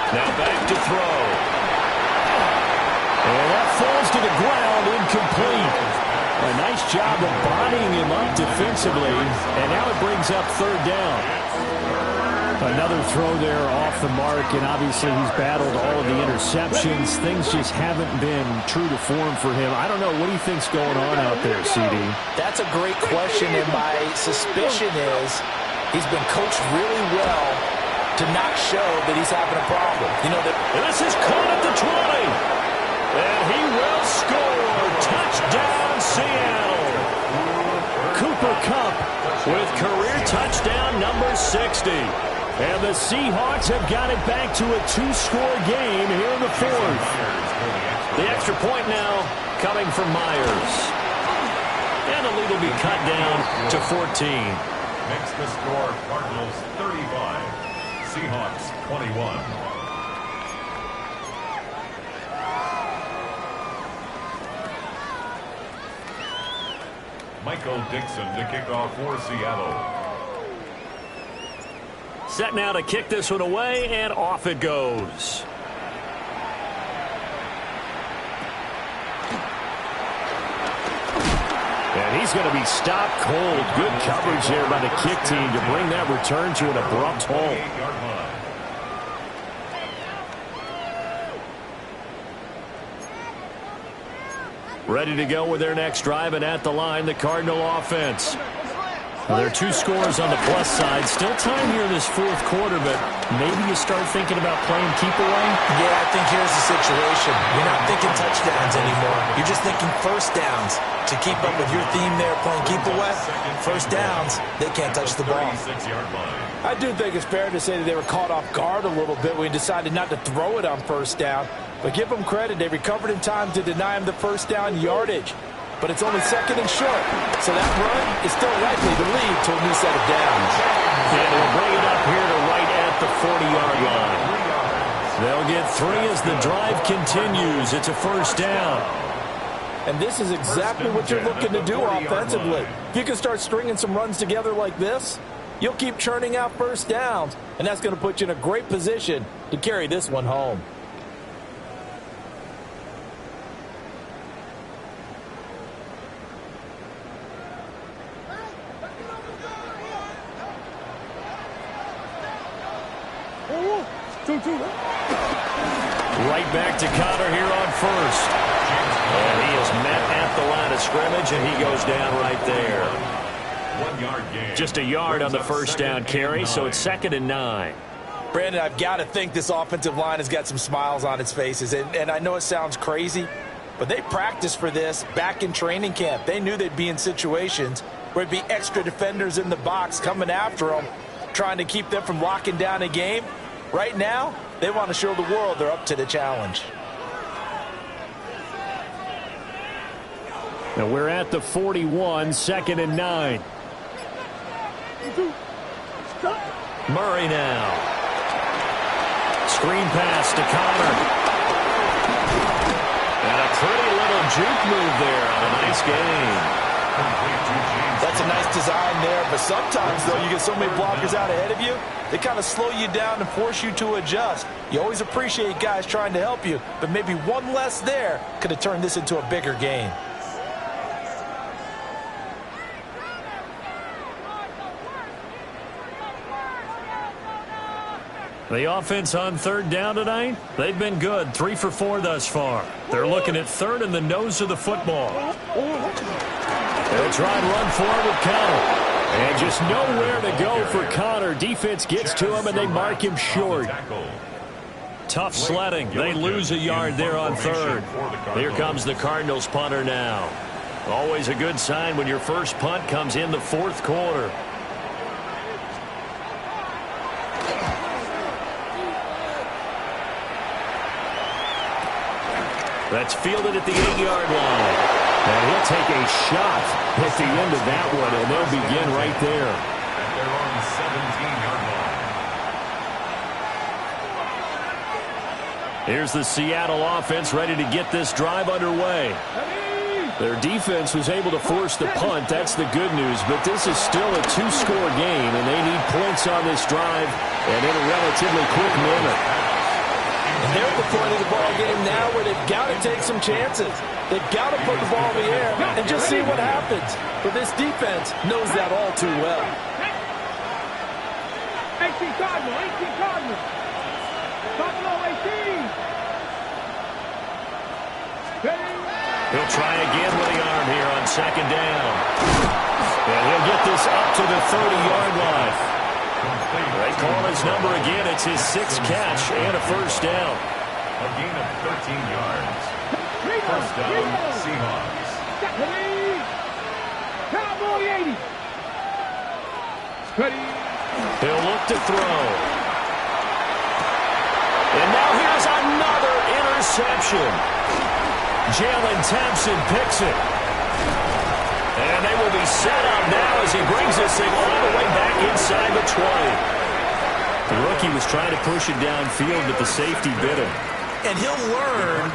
Now back to throw. And that falls to the ground, incomplete. A nice job of bodying him up defensively. And now it brings up 3rd down. Another throw there off the mark, and obviously he's battled all of the interceptions. Things just haven't been true to form for him. I don't know. What do you think's going on out there, CD? That's a great question, and my suspicion is He's been coached really well to not show that he's having a problem. You know, this is caught at the 20. And he will score. Touchdown, Seattle. Cooper Kupp with career touchdown number 60. And the Seahawks have got it back to a 2-score game here in the fourth. The extra point now coming from Myers. And the lead will be cut down to 14. Makes the score Cardinals 35, Seahawks 21. Michael Dixon to kick off for Seattle. Set now to kick this one away, and off it goes. And he's going to be stopped cold. Good coverage there by the kick team to bring that return to an abrupt halt. Ready to go with their next drive, and at the line, the Cardinal offense. Well, there are 2 scores on the plus side. Still time here in this fourth quarter, but maybe you start thinking about playing keep away? Yeah, I think here's the situation. You're not thinking touchdowns anymore. You're just thinking first downs. To keep up with your theme there, playing keep away, first downs, they can't touch the ball. I do think it's fair to say that they were caught off guard a little bit when he decided not to throw it on first down. But give them credit. They recovered in time to deny him the first down yardage. But it's only second and short. So that run is still likely to lead to a new set of downs. And they'll bring it up here to right at the 40-yard line. They'll get 3 as the drive continues. It's a first down. And this is exactly what you're looking to do offensively. If you can start stringing some runs together like this, you'll keep churning out first downs, and that's going to put you in a great position to carry this one home. Right back to Connor here on first. And he is met at the line of scrimmage, and he goes down right there. 1 yard gain. Just a yard on the first down carry, so it's 2nd and 9. Brandon, I've got to think this offensive line has got some smiles on its faces. And I know it sounds crazy, but they practiced for this back in training camp. They knew they'd be in situations where there'd be extra defenders in the box coming after them, trying to keep them from locking down a game. Right now, they want to show the world they're up to the challenge. Now we're at the 41, 2nd and 9. Murray now. Screen pass to Connor. And a pretty little juke move there on a nice game. That's a nice design there, but sometimes, though, you get so many blockers out ahead of you, they kind of slow you down and force you to adjust. You always appreciate guys trying to help you, but maybe one less there could have turned this into a bigger game. The offense on 3rd down tonight, they've been good. 3 for 4 thus far. They're looking at 3rd in the nose of the football. They'll try and run forward with Connor. And just nowhere to go for Connor. Defense gets to him, and they mark him short. Tough sledding. They lose a yard there on 3rd. Here comes the Cardinals punter now. Always a good sign when your first punt comes in the 4th quarter. That's fielded at the 8-yard line. And he'll take a shot at the end of that one, and they'll begin right there. At their own 17-yard line. Here's the Seattle offense ready to get this drive underway. Their defense was able to force the punt. That's the good news. But this is still a 2-score game, and they need points on this drive and in a relatively quick manner. And they're at the point of the ball game now where they've got to take some chances. They've got to put the ball in the air and just see what happens. But this defense knows that all too well. 18 Cardinals, 18 Cardinals. Cardinals 18. He'll try again with the arm here on 2nd down. And he'll get this up to the 30-yard line. They call his number again. It's his 6th catch and a first down. A gain of 13 yards. First down, Seahawks. Cowboy 80. He'll look to throw. And now here's another interception. Jalen Thompson picks it. And they will be set up now as he brings this thing all the way back inside the 20. The rookie was trying to push it downfield, but the safety bit him. And he'll learn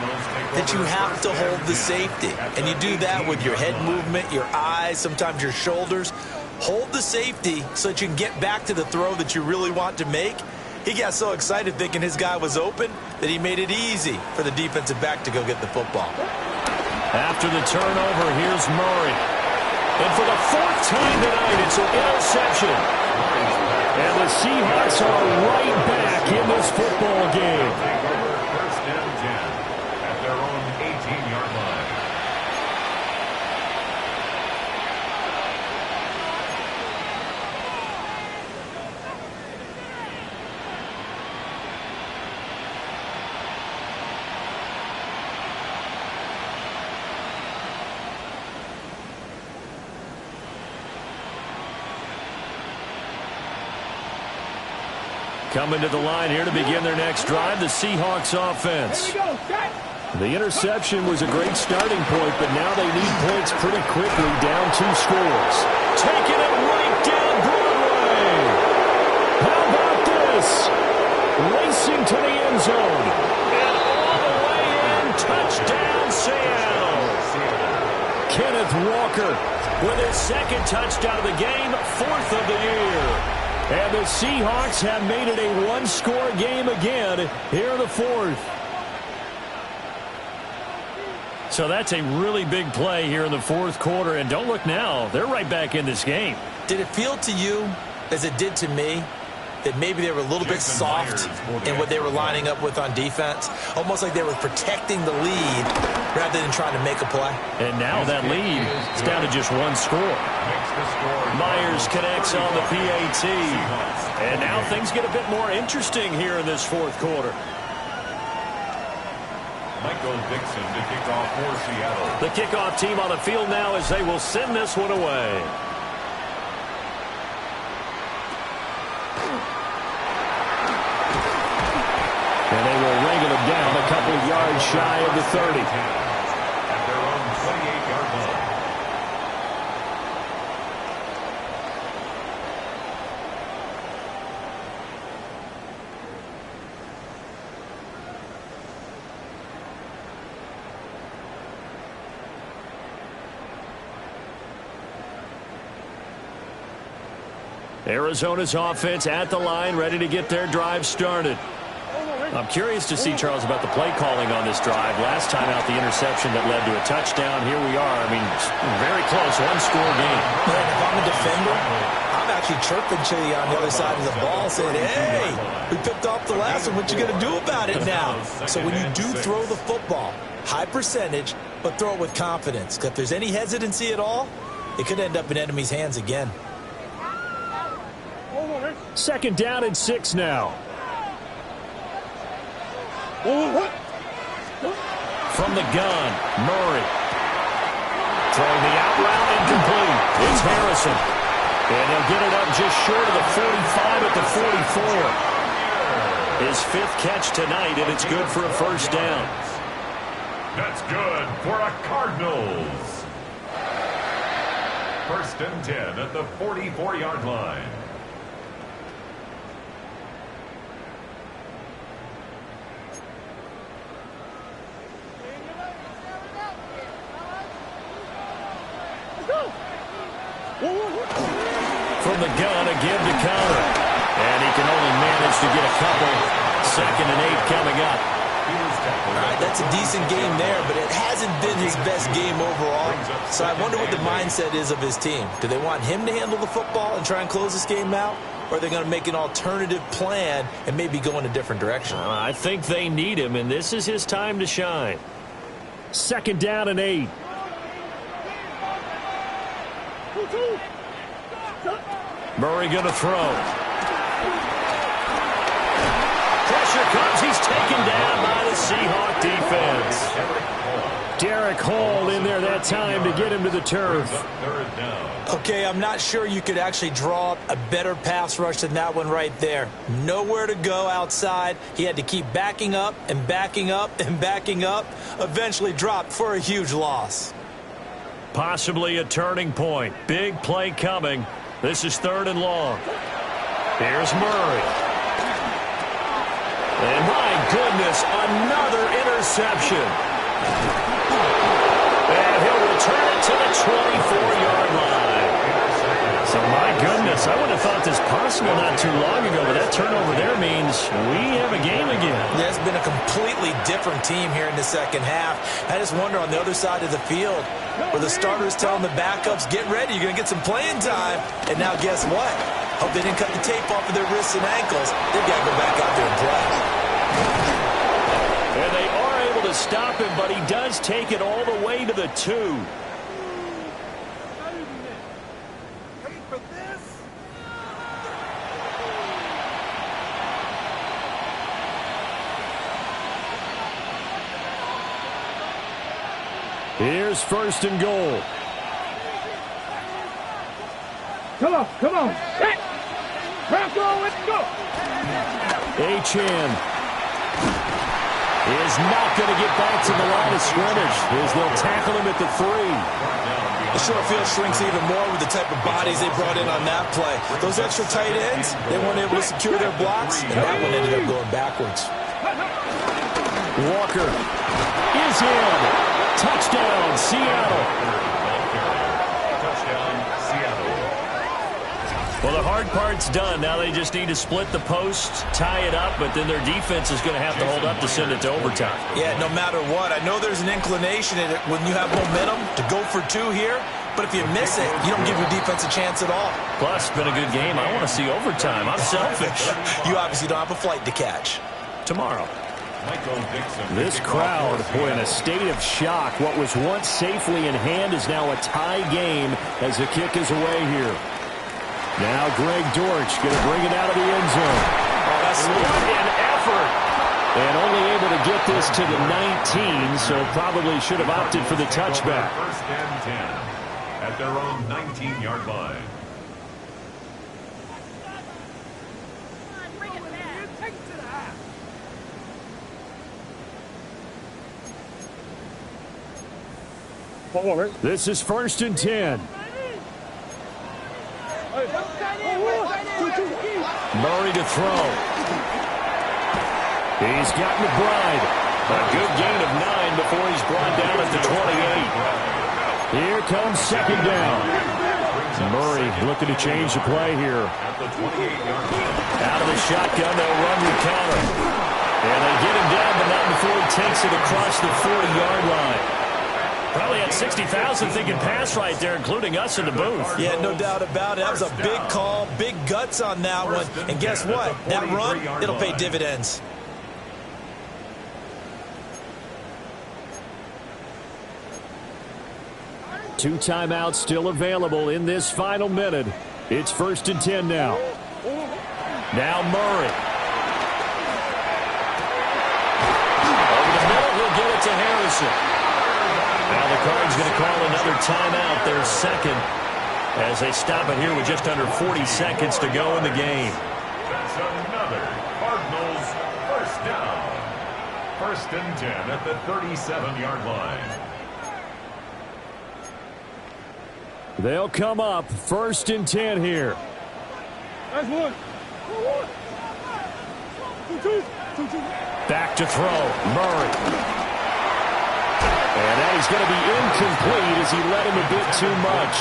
that you have to hold the safety. And you do that with your head movement, your eyes, sometimes your shoulders. Hold the safety so that you can get back to the throw that you really want to make. He got so excited thinking his guy was open that he made it easy for the defensive back to go get the football. After the turnover, here's Murray. And for the 4th time tonight, it's an interception. And the Seahawks are right back in this football game. First and 10 at their own 18-yard line. Coming to the line here to begin their next drive, the Seahawks offense. The interception was a great starting point, but now they need points pretty quickly, down 2 scores. Taking it right down Broadway. How about this? Racing to the end zone. And all the way in, touchdown Seattle. Kenneth Walker with his 2nd touchdown of the game, 4th of the year. And the Seahawks have made it a 1-score game again here in the 4th. So that's a really big play here in the 4th quarter. And don't look now, they're right back in this game. Did it feel to you, as it did to me, that maybe they were a little bit soft in what they were lining up with on defense? Almost like they were protecting the lead rather than trying to make a play. And now that lead is down to just 1 score. Myers connects on the PAT. And now things get a bit more interesting here in this 4th quarter. Michael Dixon to kick off for Seattle. The kickoff team on the field now as they will send this one away. And they will wrangle him down a couple of yards shy of the 30. At their own 28-yard line. Arizona's offense at the line, ready to get their drive started. I'm curious to see, Charles, about the play calling on this drive. Last time out, the interception that led to a touchdown. Here we are. I mean, very close, 1-score game. Man, if I'm a defender, I'm actually chirping to you on the other side of the ball saying, hey, we picked off the last one. What you going to do about it now? So when you do throw the football, high percentage, but throw it with confidence. If there's any hesitancy at all, it could end up in enemy's hands again. 2nd down and 6 now. From the gun, Murray. Throwing the out route incomplete. It's Harrison. And they'll get it up just short of the 45 at the 44. His 5th catch tonight, and it's good for a first down. That's good for a Cardinals. First and 10 at the 44-yard line. From the gun, again to counter. And he can only manage to get a couple. 2nd and 8 coming up. All right, that's a decent game there, but it hasn't been his best game overall. So I wonder what the mindset is of his team. Do they want him to handle the football and try and close this game out? Or are they going to make an alternative plan and maybe go in a different direction? I think they need him, and this is his time to shine. 2nd down and 8. Murray going to throw. comes. He's taken down by the Seahawk defense. Derek Hall in there that time to get him to the turf. Okay, I'm not sure you could actually draw a better pass rush than that one right there. Nowhere to go outside. He had to keep backing up and backing up and backing up. Eventually dropped for a huge loss. Possibly a turning point. Big play coming. This is 3rd and long. Here's Murray. And my goodness, another interception. And he'll return it to the 24-yard line. So my goodness, I wouldn't have thought this possible not too long ago, but that turnover there means we have a game again. Yeah, it's been a completely different team here in the second half. I just wonder on the other side of the field where the starters telling the backups, get ready, you're going to get some playing time. And now guess what? Hope they didn't cut the tape off of their wrists and ankles. They've got to go back out there and play. And they are able to stop him, but he does take it all the way to the 2. Here's 1st and goal. Come on, come on. Hey, let's go. Achane is not going to get back to the line of scrimmage as they'll tackle him at the 3. The short field shrinks even more with the type of bodies they brought in on that play. Those extra tight ends, they weren't able to secure their blocks, and that one ended up going backwards. Walker is in. Touchdown, Seattle. Touchdown, Seattle. Well, the hard part's done. Now they just need to split the post, tie it up, but then their defense is going to have to hold up to send it to overtime. Yeah, no matter what. I know there's an inclination in it when you have momentum to go for 2 here, but if you miss it, you don't give your defense a chance at all. Plus, it's been a good game. I want to see overtime. I'm selfish. You obviously don't have a flight to catch. Tomorrow. This crowd, boy, in a state of shock. What was once safely in hand is now a tie game as the kick is away here. Now Greg Dortch going to bring it out of the end zone. Oh, that's what an effort. And only able to get this to the 19, so probably should have opted for the touchback. 1st and 10 at their own 19-yard line. This is 1st and 10. Murray to throw. He's got McBride. A good gain of 9 before he's brought down at the 28. Here comes 2nd down. Murray looking to change the play here. Out of the shotgun, they'll run the counter. And they get him down, but not before he takes it across the 40-yard line. Probably had 60,000 thinking pass right there, including us in the booth. Yeah, no doubt about it. That was a big call, big guts on that one. And guess what? That run, it'll pay dividends. Two timeouts still available in this final minute. It's 1st and 10 now. Now Murray. Over the middle, he'll get it to Harrison. Now the Cards going to call another timeout, their 2nd, as they stop it here with just under 40 seconds to go in the game. That's another Cardinals 1st down. 1st and 10 at the 37-yard line. They'll come up 1st and 10 here. That's one. Back to throw, Murray. And that is going to be incomplete as he led him a bit too much.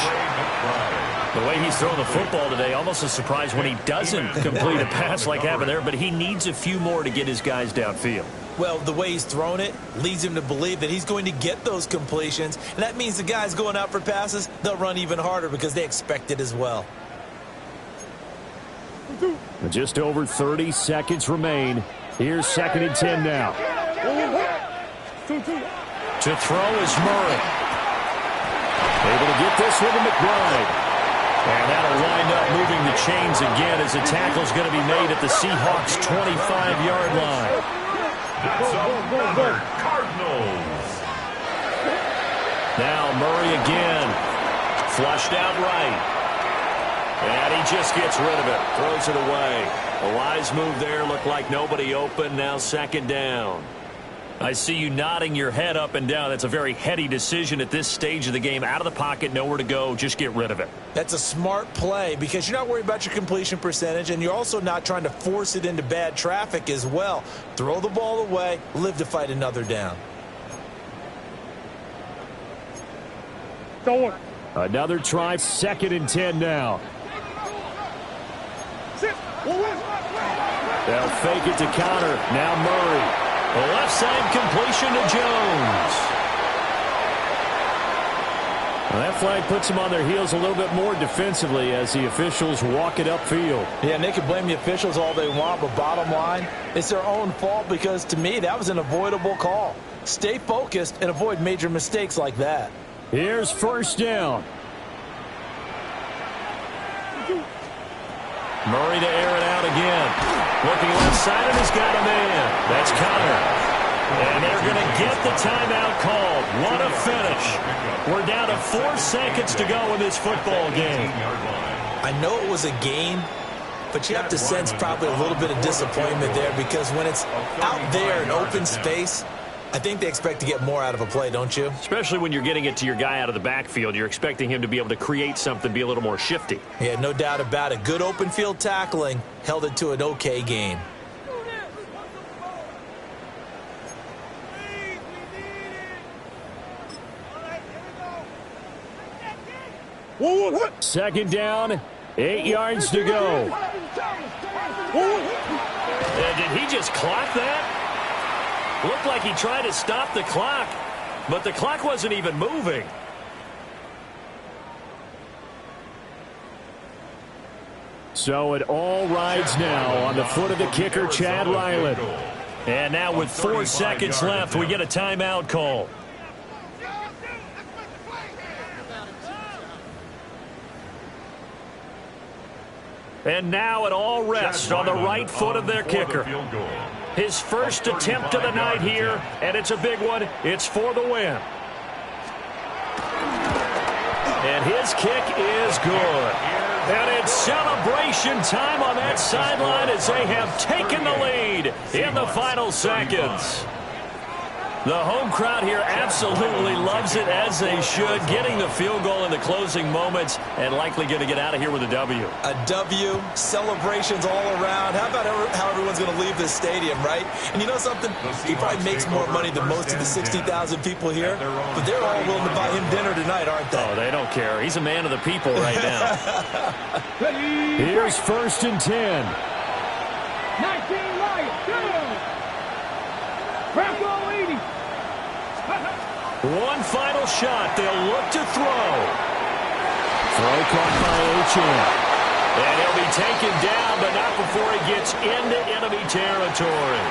The way he's throwing the football today, almost a surprise when he doesn't complete a pass like happened there, but he needs a few more to get his guys downfield. Well, the way he's thrown it leads him to believe that he's going to get those completions, and that means the guys going out for passes, they'll run even harder because they expect it as well. Just over 30 seconds remain. Here's 2nd and 10 now. To throw is Murray. Able to get this one to McBride. And that'll wind up moving the chains again as the tackle's going to be made at the Seahawks' 25-yard line. That's another Cardinals. Now Murray again. Flushed out right. And he just gets rid of it. Throws it away. A wise move there. Looked like nobody open. Now second down. I see you nodding your head up and down. That's a very heady decision at this stage of the game. Out of the pocket, nowhere to go. Just get rid of it. That's a smart play because you're not worried about your completion percentage, and you're also not trying to force it into bad traffic as well. Throw the ball away, live to fight another down. Another try, 2nd and 10 now. They'll fake it to counter. Now Murray. The left side completion to Jones. Well, that flag puts them on their heels a little bit more defensively as the officials walk it upfield. Yeah, and they can blame the officials all they want, but bottom line, it's their own fault because, to me, that was an avoidable call. Stay focused and avoid major mistakes like that. Here's first down. Murray to air it out again. Looking left side, and he's got a man. That's Connor. And they're going to get the timeout called. What a finish. We're down to 4 seconds to go in this football game. I know it was a game, but you have to sense probably a little bit of disappointment there because when it's out there in open space, I think they expect to get more out of a play, don't you? Especially when you're getting it to your guy out of the backfield. You're expecting him to be able to create something, be a little more shifty. Yeah, no doubt about it. Good open field tackling held it to an okay game. Second down, 8 yards to go. Did he just clock that? Looked like he tried to stop the clock, but the clock wasn't even moving. So it all rides now on the foot of the kicker, Chad Ryland. And now with 4 seconds left, we get a timeout call. And now it all rests on the right foot of their kicker. His first attempt of the night here, and it's a big one. It's for the win. And his kick is good. And it's celebration time on that sideline as they have taken the lead in the final seconds. The home crowd here absolutely loves it, as they should, getting the field goal in the closing moments and likely going to get out of here with a W. A W, celebrations all around. How about how everyone's going to leave this stadium, right? And you know something? He probably makes more money than most of the 60,000 people here, but they're all willing to buy him dinner tonight, aren't they? Oh, they don't care. He's a man of the people right now. Here's 1st and 10. 19 Lions, Franco 80. One final shot. They'll look to throw. Throw caught by Achane. And he'll be taken down, but not before he gets into enemy territory.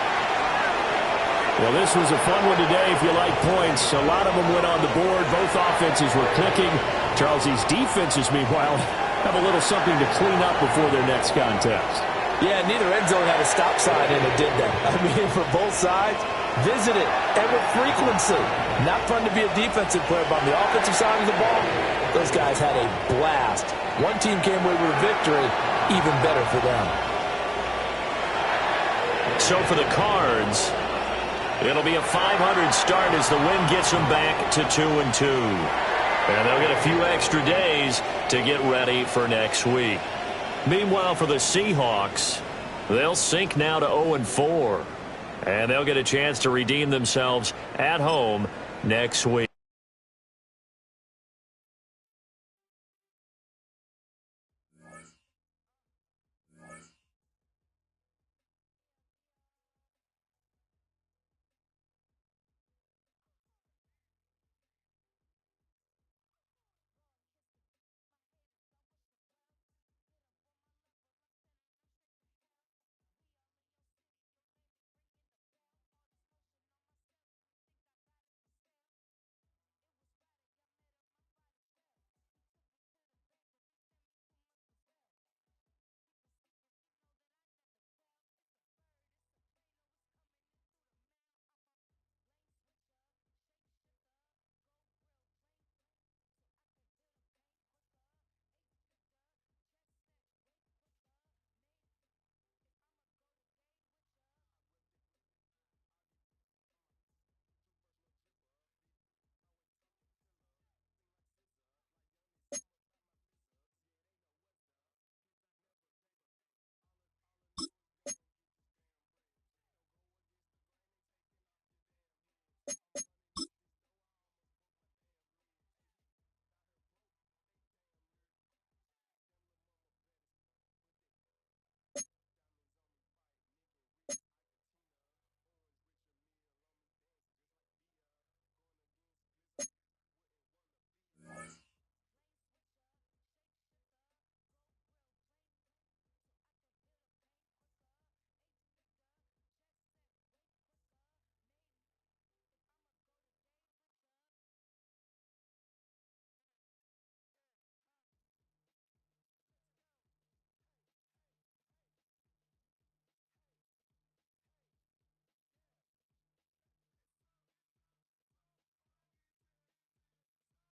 Well, this was a fun one today if you like points. A lot of them went on the board. Both offenses were clicking. Charles, these defenses, meanwhile, have a little something to clean up before their next contest. Yeah, neither end zone had a stop sign in it, did they? I mean, for both sides, visit it, and with frequency. Not fun to be a defensive player, but on the offensive side of the ball, those guys had a blast. One team came away with a victory, even better for them. So for the Cards, it'll be a 500 start as the win gets them back to 2-2. And they'll get a few extra days to get ready for next week. Meanwhile, for the Seahawks, they'll sink now to 0-4. And they'll get a chance to redeem themselves at home next week.